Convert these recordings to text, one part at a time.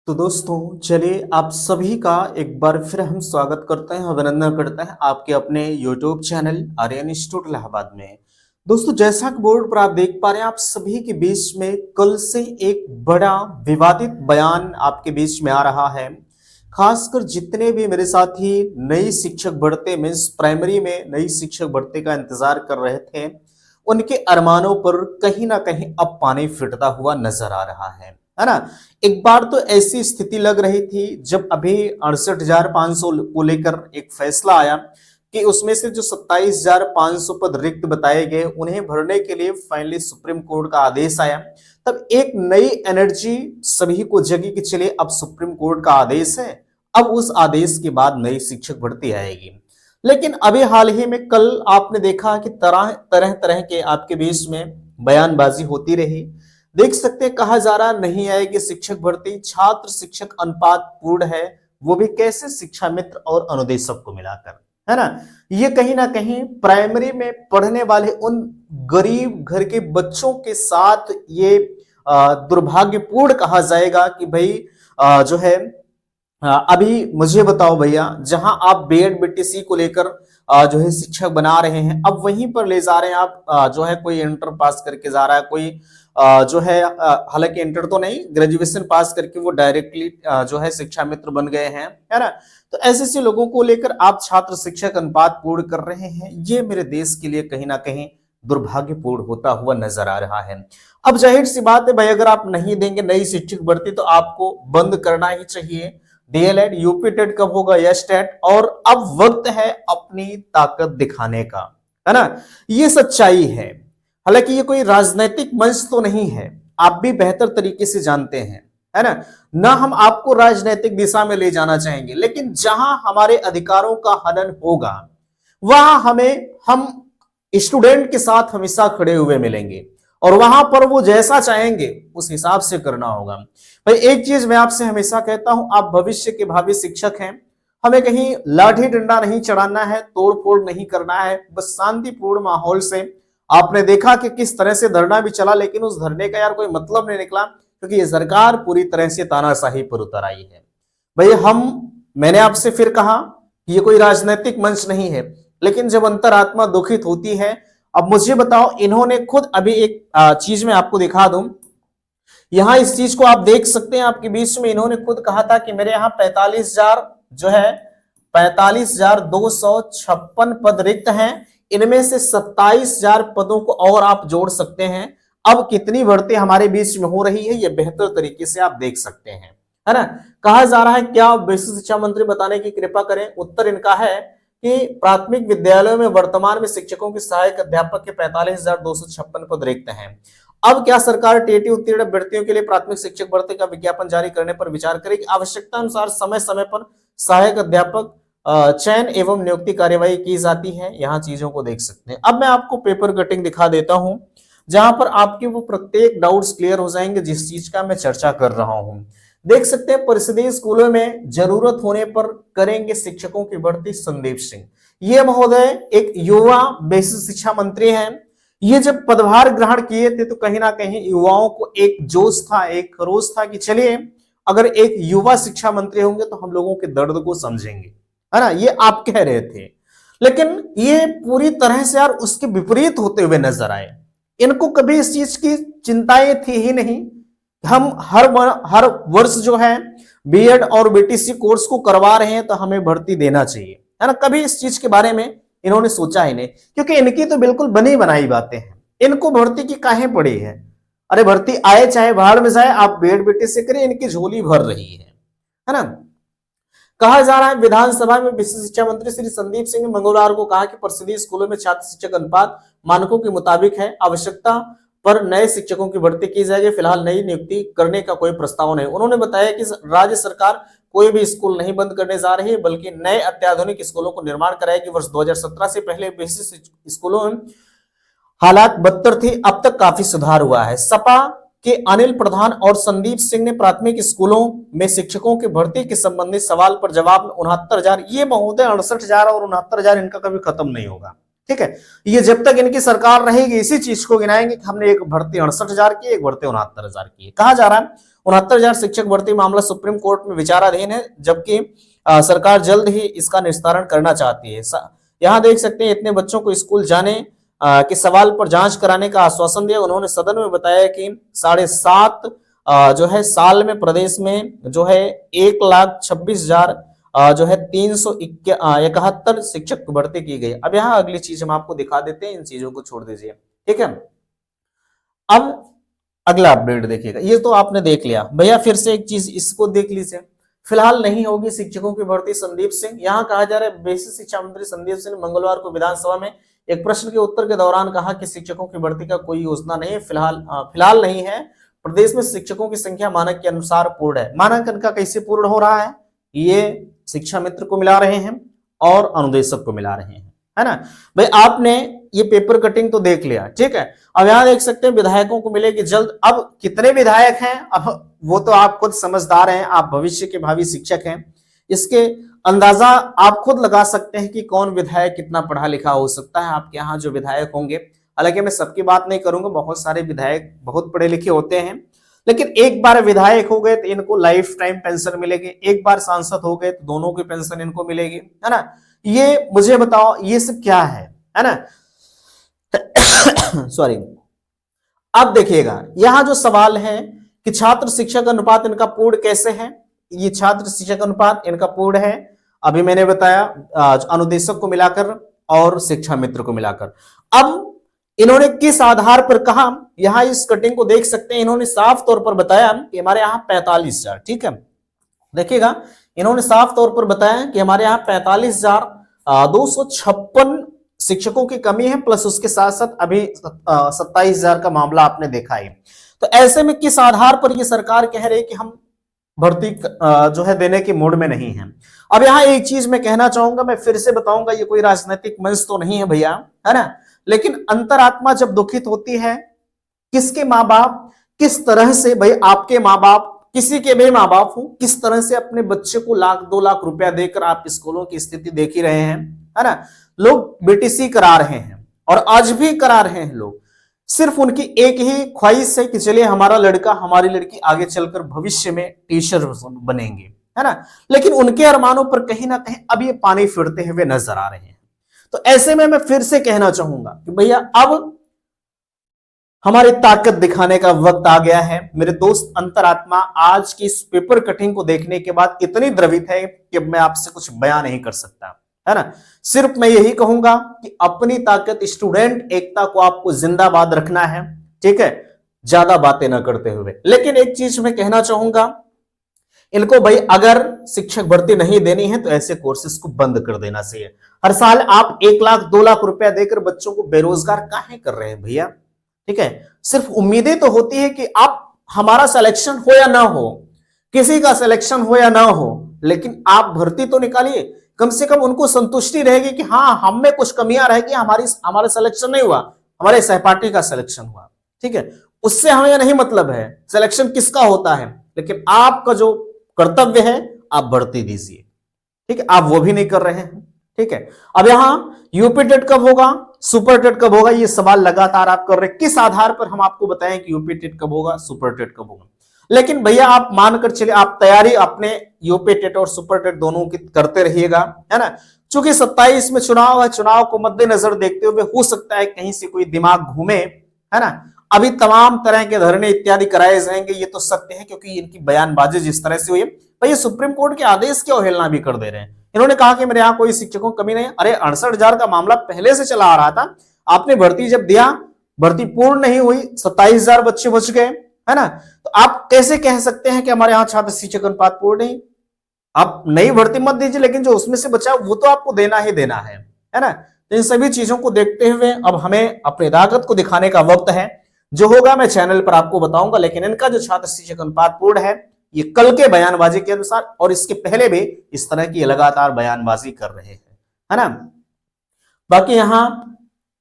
तो दोस्तों चलिए आप सभी का एक बार फिर हम स्वागत करते हैं, अभिनंदन करते हैं आपके अपने YouTube channel Aryan institute Allahabad में। दोस्तों जैसा कि बोर्ड पर आप देख पा रहे हैं, आप सभी के बीच में कल से एक बड़ा विवादित बयान आपके बीच में आ रहा है। खासकर जितने भी मेरे साथी नई शिक्षक भर्ती मीन्स प्राइमरी में नई शिक्षक भर्ती का इंतजार कर रहे थे, उनके अरमानों पर कहीं ना कहीं अब पानी फिरता हुआ नजर आ रहा है ना। एक बार तो ऐसी स्थिति लग रही थी जब अभी 68,500 को लेकर एक फैसला आया कि उसमें से जो 27,500 पद रिक्त बताए गए उन्हें भरने के लिए फाइनली सुप्रीम कोर्ट का आदेश आया। तब एक नई एनर्जी सभी को जगी कि चलिए अब सुप्रीम कोर्ट का आदेश है, अब उस आदेश के बाद नई शिक्षक भर्ती आएगी। लेकिन अभी हाल ही में कल आपने देखा कि तरह तरह तरह के आपके बीच में बयानबाजी होती रही। देख सकते हैं, कहा जा रहा नहीं आएगी शिक्षक भर्ती, छात्र शिक्षक अनुपात पूर्ण है, वो भी कैसे, शिक्षा मित्र और अनुदेशक को मिलाकर, है ना। ये कहीं ना कहीं प्राइमरी में पढ़ने वाले उन गरीब घर के बच्चों के साथ ये दुर्भाग्यपूर्ण कहा जाएगा कि भाई जो है अभी मुझे बताओ भैया, जहां आप बीएड बीटीसी को लेकर जो है शिक्षक बना रहे हैं, अब वहीं पर ले जा रहे हैं आप जो है कोई इंटर पास करके जा रहा है, कोई जो है हालांकि इंटर तो नहीं, ग्रेजुएशन पास करके वो डायरेक्टली जो है शिक्षा मित्र बन गए हैं, है ना। तो ऐसे ऐसे लोगों को लेकर आप छात्र शिक्षक अनुपात पूर्ण कर रहे हैं, ये मेरे देश के लिए कहीं ना कहीं दुर्भाग्यपूर्ण होता हुआ नजर आ रहा है। अब जाहिर सी बात है भाई, अगर आप नहीं देंगे नई शिक्षक भर्ती तो आपको बंद करना ही चाहिए। डीएलएड यूपी टेट कब होगा, यस टेट, और अब वक्त है अपनी ताकत दिखाने का, है ना। ये सच्चाई है। हालांकि ये कोई राजनीतिक मंच तो नहीं है, आप भी बेहतर तरीके से जानते हैं, है ना। ना हम आपको राजनीतिक दिशा में ले जाना चाहेंगे, लेकिन जहां हमारे अधिकारों का हनन होगा वहां हम स्टूडेंट के साथ हमेशा खड़े हुए मिलेंगे, और वहां पर वो जैसा चाहेंगे उस हिसाब से करना होगा। भाई एक चीज मैं आपसे हमेशा कहता हूं, आप भविष्य के भावी शिक्षक हैं, हमें कहीं लाठी डंडा नहीं चढ़ाना है, तोड़ फोड़ नहीं करना है, बस शांतिपूर्ण माहौल से। आपने देखा कि किस तरह से धरना भी चला, लेकिन उस धरने का यार कोई मतलब नहीं निकला, क्योंकि ये सरकार पूरी तरह से तानाशाही पर उतर आई है। भाई मैंने आपसे फिर कहा कि ये कोई राजनीतिक मंच नहीं है, लेकिन जब अंतरात्मा दुखित होती है। अब मुझे बताओ, इन्होंने खुद अभी एक चीज मैं आपको दिखा दूं, यहां इस चीज को आप देख सकते हैं आपके बीच में, इन्होंने खुद कहा था कि मेरे यहाँ 45,000 जो है 45,256 पद रिक्त हैं, इनमें से 27,000 पदों को और आप जोड़ सकते हैं। अब कितनी भर्ती हमारे बीच में हो रही है ये बेहतर तरीके से आप देख सकते हैं, है ना। कहा जा रहा है क्या बेसिक शिक्षा मंत्री बताने की कृपा करें। उत्तर इनका है कि प्राथमिक विद्यालयों में वर्तमान में शिक्षकों के सहायक अध्यापक के 45,256 पद रिक्त हैं। अब क्या सरकार टेटी उत्तीर्ण अभ्यर्थियों के लिए प्राथमिक शिक्षक भर्ती का विज्ञापन जारी करने पर विचार करेगी। आवश्यकता अनुसार समय समय पर सहायक अध्यापक चयन एवं नियुक्ति कार्यवाही की जाती है। यहाँ चीजों को देख सकते हैं। अब मैं आपको पेपर कटिंग दिखा देता हूं, जहां पर आपके वो प्रत्येक डाउट्स क्लियर हो जाएंगे जिस चीज का मैं चर्चा कर रहा हूं। देख सकते हैं, परिषदीय स्कूलों में जरूरत होने पर करेंगे शिक्षकों की भर्ती, संदीप सिंह। ये महोदय एक युवा बेसिक शिक्षा मंत्री हैं। ये जब पदभार ग्रहण किए थे तो कहीं ना कहीं युवाओं को एक जोश था, एक खरोश था कि चलिए अगर एक युवा शिक्षा मंत्री होंगे तो हम लोगों के दर्द को समझेंगे, है ना। ये आप कह रहे थे, लेकिन ये पूरी तरह से यार उसके विपरीत होते हुए नजर आए। इनको कभी इस चीज की चिंताएं थी ही नहीं। हम हर वर्ष जो है बीएड और बीटीसी कोर्स को करवा रहे हैं तो हमें भर्ती देना चाहिए, है ना। कभी इस चीज के बारे में इन्होंने सोचा ही नहीं, क्योंकि इनकी तो बिल्कुल बनी बनाई बातें हैं। इनको भर्ती की काहे पड़ी है। अरे भर्ती आए चाहे बाहर में जाए, आप बीएड बीटीसी करिए, इनकी झोली भर रही है ना। कहा जा रहा है विधानसभा में विशेष शिक्षा मंत्री श्री संदीप सिंह ने मंगलवार को कहा कि परिषदीय स्कूलों में छात्र शिक्षक अनुपात मानकों के मुताबिक है, आवश्यकता पर नए शिक्षकों की भर्ती की जाएगी, फिलहाल नई नियुक्ति करने का कोई प्रस्ताव नहीं। उन्होंने बताया कि राज्य सरकार कोई भी स्कूल नहीं बंद करने जा रही है, बल्कि नए अत्याधुनिक स्कूलों को निर्माण कराएगी। वर्ष 2017 से पहले बेसिक स्कूलों में हालात बदतर थी, अब तक काफी सुधार हुआ है। सपा के अनिल प्रधान और संदीप सिंह ने प्राथमिक स्कूलों में शिक्षकों की भर्ती के संबंधित सवाल पर जवाब 69,000, ये महोदय 68,000 और 69,000 इनका कभी खत्म नहीं होगा, ठीक है। ये जब तक इनकी सरकार रहेगी इसी चीज को गिनाएंगे कि हमने एक भर्ती 68,000 की, एक भर्ती 69,000 की। कहा जा रहा है 69,000 शिक्षक भर्ती मामला सुप्रीम कोर्ट में विचाराधीन है, जबकि सरकार जल्द ही इसका निस्तारण करना चाहती है। यहाँ देख सकते हैं, इतने बच्चों को स्कूल जाने के सवाल पर जांच कराने का आश्वासन दिया। उन्होंने सदन में बताया कि 7.5 जो है साल में प्रदेश में जो है 1,26,000 जो है 371 शिक्षक भर्ती की गई। अब यहाँ अगली चीज हम आपको दिखा देते हैं, इन चीजों को छोड़ दीजिए, ठीक है। अब अगला अपडेट देखिएगा, ये तो आपने देख लिया भैया, फिर से एक चीज इसको देख लीजिए। फिलहाल नहीं होगी शिक्षकों की भर्ती, संदीप सिंह। यहाँ कहा जा रहा है, बेसिक शिक्षा मंत्री संदीप सिंह ने मंगलवार को विधानसभा में एक प्रश्न के उत्तर के दौरान कहा कि शिक्षकों की भर्ती का कोई योजना नहीं है, फिलहाल नहीं है। प्रदेश में शिक्षकों की संख्या मानक के अनुसार पूर्ण है। मानक इनका कैसे पूर्ण हो रहा है? ये शिक्षा मित्र को मिला रहे हैं और अनुदेशक को मिला रहे हैं, है ना भाई। आपने ये पेपर कटिंग तो देख लिया, ठीक है। अब यहाँ देख सकते हैं विधायकों को मिलेगी जल्द। अब कितने विधायक हैं, अब वो तो आप खुद समझदार हैं, आप भविष्य के भावी शिक्षक हैं, इसके अंदाजा आप खुद लगा सकते हैं कि कौन विधायक कितना पढ़ा लिखा हो सकता है आपके यहाँ जो विधायक होंगे। हालांकि मैं सबकी बात नहीं करूंगा, बहुत सारे विधायक बहुत पढ़े लिखे होते हैं, लेकिन एक बार विधायक हो गए तो इनको लाइफ टाइम पेंशन मिलेगी, एक बार सांसद हो गए तो दोनों की पेंशन इनको मिलेगी, है ना। ये मुझे बताओ, ये सब क्या है ना सॉरी। अब देखिएगा, यहां जो सवाल है कि छात्र शिक्षक अनुपात इनका पूर्ण कैसे है, ये छात्र शिक्षक अनुपात इनका पूर्ण है। अभी मैंने बताया अनुदेशक को मिलाकर और शिक्षा मित्र को मिलाकर। अब इन्होंने किस आधार पर कहा, यहां इस कटिंग को देख सकते हैं, इन्होंने साफ तौर पर बताया कि हमारे यहाँ 45,000, ठीक है। देखिएगा, इन्होंने साफ तौर पर बताया कि हमारे यहाँ 45,256 शिक्षकों की कमी है, प्लस उसके साथ साथ अभी 27,000 का मामला आपने देखा है। तो ऐसे में किस आधार पर ये सरकार कह रही है कि हम भर्ती जो है देने के मूड में नहीं है। अब यहाँ एक चीज मैं कहना चाहूंगा, मैं फिर से बताऊंगा, ये कोई राजनीतिक मंच तो नहीं है भैया, है ना, लेकिन अंतरात्मा जब दुखित होती है, किसके माँ बाप किस तरह से, भाई आपके माँ बाप, किसी के भी माँ बाप हो, किस तरह से अपने बच्चे को 1,00,000 2,00,000 रुपया देकर आप स्कूलों की स्थिति देख ही रहे हैं, है ना। लोग बीटीसी करा रहे हैं और आज भी करा रहे हैं लोग, सिर्फ उनकी एक ही ख्वाहिश है कि चलिए हमारा लड़का हमारी लड़की आगे चलकर भविष्य में टीचर बनेंगे, है ना। लेकिन उनके अरमानों पर कहीं ना कहीं अब ये पानी फिरते हुए नजर आ रहे हैं। तो ऐसे में मैं फिर से कहना चाहूंगा कि भैया अब हमारी ताकत दिखाने का वक्त आ गया है। मेरे दोस्त, अंतरात्मा आज की इस पेपर कटिंग को देखने के बाद इतनी द्रवित है कि मैं आपसे कुछ बयान नहीं कर सकता, है ना। सिर्फ मैं यही कहूंगा कि अपनी ताकत, स्टूडेंट एकता को आपको जिंदाबाद रखना है, ठीक है, ज्यादा बातें ना करते हुए। लेकिन एक चीज मैं कहना चाहूंगा, इनको भाई अगर शिक्षक भर्ती नहीं देनी है तो ऐसे कोर्सेज को बंद कर देना चाहिए। हर साल आप 1,00,000 2,00,000 रुपया देकर बच्चों को बेरोजगार काहे कर रहे हैं भैया, ठीक है। सिर्फ उम्मीदें तो होती है कि आप हमारा सिलेक्शन हो या ना हो, किसी का सिलेक्शन हो या ना हो, लेकिन आप भर्ती तो निकालिए। कम से कम उनको संतुष्टि रहेगी कि हाँ, हम में कुछ कमियां रहेगी, हमारा सिलेक्शन नहीं हुआ, हमारे सहपाठी का सिलेक्शन हुआ, ठीक है। उससे हमें नहीं मतलब है सिलेक्शन किसका होता है, लेकिन आपका जो कर्तव्य है आप भर्ती दीजिए, ठीक है। आप वो भी नहीं कर रहे हैं, ठीक है। अब यहां यूपी टेट कब होगा, सुपर टेट कब होगा, ये सवाल लगातार आप कर रहे हैं। किस आधार पर हम आपको बताएं कि यूपी टेट कब होगा, सुपर टेट कब होगा। लेकिन भैया आप मानकर चलिए, आप तैयारी अपने यूपी टेट और सुपर टेट दोनों की करते रहिएगा, है ना। चूंकि 27 में चुनाव है, चुनाव को मद्देनजर देखते हुए हो सकता है कहीं से कोई दिमाग घूमे, है ना। अभी तमाम तरह के धरने इत्यादि कराए जाएंगे, ये तो सत्य है, क्योंकि इनकी बयानबाजी जिस तरह से हुई है, भैया सुप्रीम कोर्ट के आदेश की अवहेलना भी कर दे रहे हैं। इन्होंने कहा कि मेरे यहाँ कोई शिक्षकों की कमी नहीं। अरे 68,000 का मामला पहले से चला आ रहा था, आपने भर्ती जब दिया, भर्ती पूर्ण नहीं हुई, 27,000 बच्चे बच गए, है ना। तो आप कैसे कह सकते हैं कि हमारे यहाँ छात्र शिक्षक अनुपात पूर्ण नहीं। आप नई भर्ती मत दीजिए, लेकिन जो उसमें से बचा वो तो आपको देना ही देना है ना। तो इन सभी चीजों को देखते हुए अब हमें अपनी ताकत को दिखाने का वक्त है। जो होगा मैं चैनल पर आपको बताऊंगा, लेकिन इनका जो छात्र शिक्षक अनुपात पूर्ण है, ये कल के बयानबाजी के अनुसार और इसके पहले भी इस तरह की लगातार बयानबाजी कर रहे हैं, है ना। बाकी यहां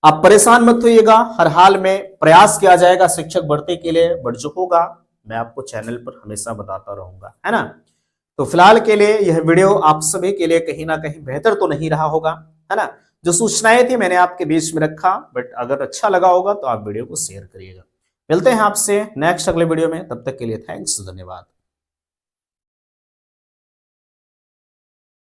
आप परेशान मत होइएगा, हर हाल में प्रयास किया जाएगा शिक्षक भर्ती के लिए, बट जो होगा मैं आपको चैनल पर हमेशा बताता रहूंगा, है ना। तो फिलहाल के लिए यह वीडियो आप सभी के लिए कहीं ना कहीं बेहतर तो नहीं रहा होगा, है ना। जो सूचनाएं थी मैंने आपके बीच में रखा, बट अगर अच्छा लगा होगा तो आप वीडियो को शेयर करिएगा। मिलते हैं आपसे नेक्स्ट अगले वीडियो में, तब तक के लिए थैंक्स, धन्यवाद।